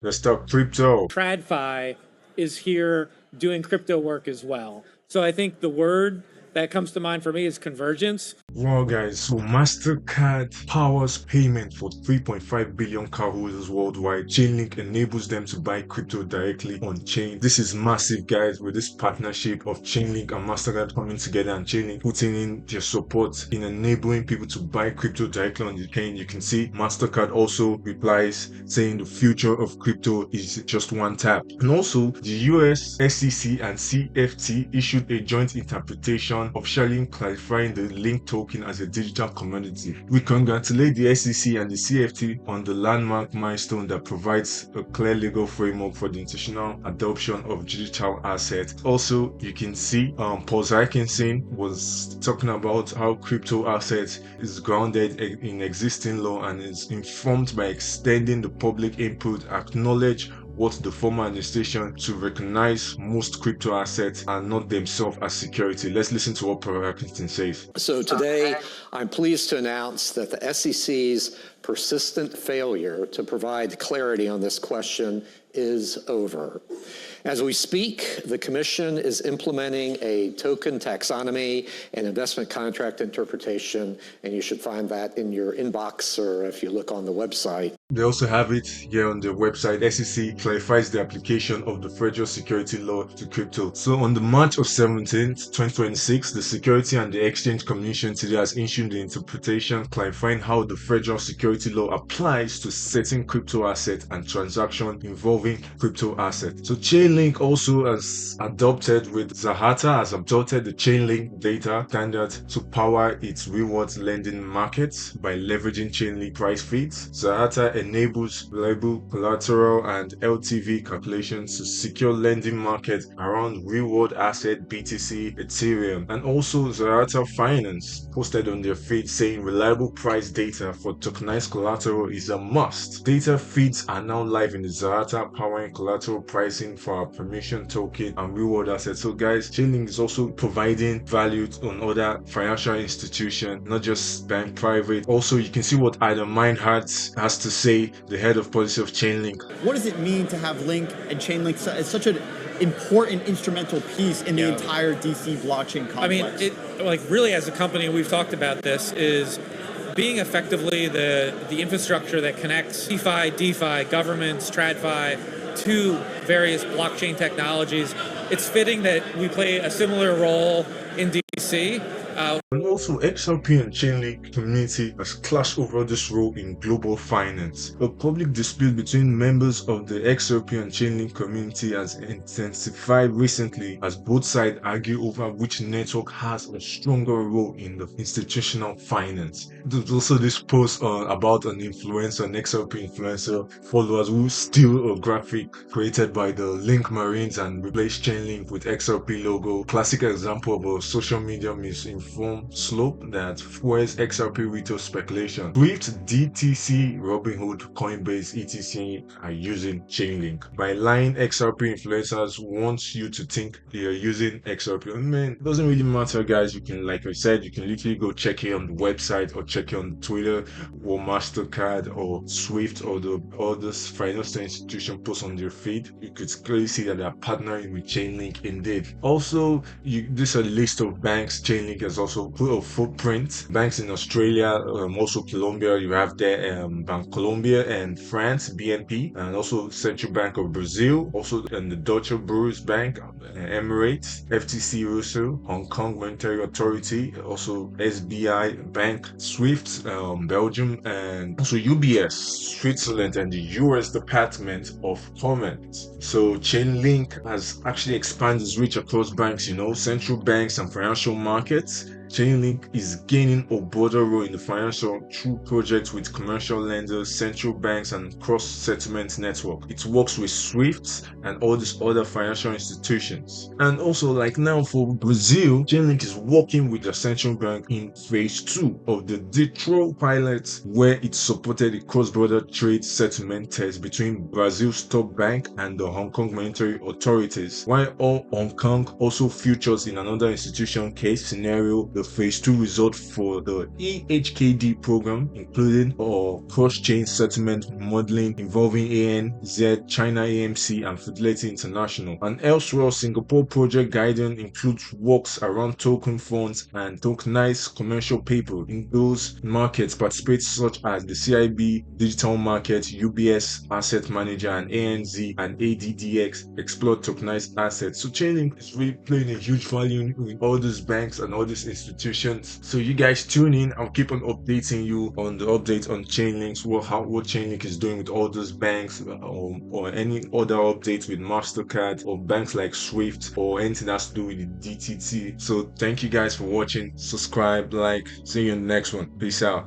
Let's talk crypto. TradFi is here doing crypto work as well. So I think the word that comes to mind for me is convergence. Wow, guys, so Mastercard powers payment for 3.5 billion cardholders worldwide. Chainlink enables them to buy crypto directly on chain. This is massive, guys, with this partnership of Chainlink and Mastercard coming together, and Chainlink putting in their support in enabling people to buy crypto directly on the chain. You can see Mastercard also replies saying the future of crypto is just one tap. And also, the US SEC and CFT issued a joint interpretation officially clarifying the link token as a digital commodity. We congratulate the SEC and the CFT on the landmark milestone that provides a clear legal framework for the international adoption of digital assets. Also, you can see Paul Ziekenstein was talking about how crypto assets is grounded in existing law and is informed by extending the public input, acknowledge what the former administration to recognize most crypto assets are not themselves as security. Let's listen to what Paul Ziekenstein says. So today, I'm pleased to announce that the SEC's persistent failure to provide clarity on this question is over. As we speak, the Commission is implementing a token taxonomy and investment contract interpretation, and you should find that in your inbox or if you look on the website. They also have it here on the website. SEC clarifies the application of the federal security law to crypto. So on the March of 17th, 2026, the Security and the Exchange Commission today has issued the interpretation clarifying how the federal security law applies to certain crypto assets and transactions involving crypto assets. So Chainlink also has adopted with Zahata has adopted the Chainlink data standard to power its rewards lending markets by leveraging Chainlink price feeds. Zahata enables reliable collateral and LTV calculations to secure lending markets around real-world asset BTC, Ethereum, and also Zahata Finance posted on their feed saying reliable price data for tokenized collateral is a must. Data feeds are now live in the Zahata powering collateral pricing for our permission token and real-world assets. So guys, Chainlink is also providing value on other financial institutions, not just bank private. Also, you can see what Adam Meinhardt has to say, the head of policy of Chainlink. What does it mean to have Link and Chainlink as such an important instrumental piece in the entire DC blockchain complex? I mean, really as a company, we've talked about this, is being effectively the infrastructure that connects DeFi, governments, TradFi to various blockchain technologies. It's fitting that we play a similar role in DC. And also, XRP and Chainlink community has clashed over this role in global finance. A public dispute between members of the XRP and Chainlink community has intensified recently as both sides argue over which network has a stronger role in the institutional finance. There's also this post about an influencer, an XRP influencer followers who steal a graphic created by the Link Marines and replace Chainlink with XRP logo. Classic example of a social media misinformed slope that fuels XRP retail speculation. Swift, DTC, Robinhood, Coinbase, etc. are using Chainlink. By lying, XRP influencers want you to think they are using XRP. I mean, it doesn't really matter, guys. You can, like I said, you can literally go check it on the website or check it on Twitter or Mastercard or Swift or the others financial institution post on their feed. You could clearly see that they are partnering with Chainlink indeed. Also, this is a list of banks Chainlink has also put a footprint. Banks in Australia, also Colombia, you have there Bank Colombia and France, BNP, and also Central Bank of Brazil, also and the Deutsche Bundesbank, Emirates, FTC Russell, Hong Kong Monetary Authority, also SBI Bank, Swift, Belgium, and also UBS, Switzerland, and the US Department of Commerce. So Chainlink has actually expanded its reach across banks, central banks and financial markets. Chainlink is gaining a broader role in the financial through projects with commercial lenders, central banks, and cross-settlement network. It works with SWIFT and all these other financial institutions. And also, like now for Brazil, Chainlink is working with the central bank in phase 2 of the Detroit pilot, where it supported a cross-border trade settlement test between Brazil's top bank and the Hong Kong monetary authorities. While all Hong Kong also features in another institution case scenario, the phase 2 result for the EHKD program, including cross-chain settlement modeling involving ANZ, China AMC, and Fidelity International. And elsewhere, Singapore project guidance includes works around token funds and tokenized commercial paper. In those markets participate such as the CIB Digital Market, UBS Asset Manager, and ANZ and ADDX explore tokenized assets. So Chainlink is really playing a huge value in all these banks and all these institutions. So you guys tune in. I'll keep on updating you on the updates on Chainlinks, what Chainlink is doing with all those banks, or any other updates with Mastercard or banks like Swift or anything that's to do with the DTT. So thank you guys for watching. Subscribe, like. See you in the next one. Peace out.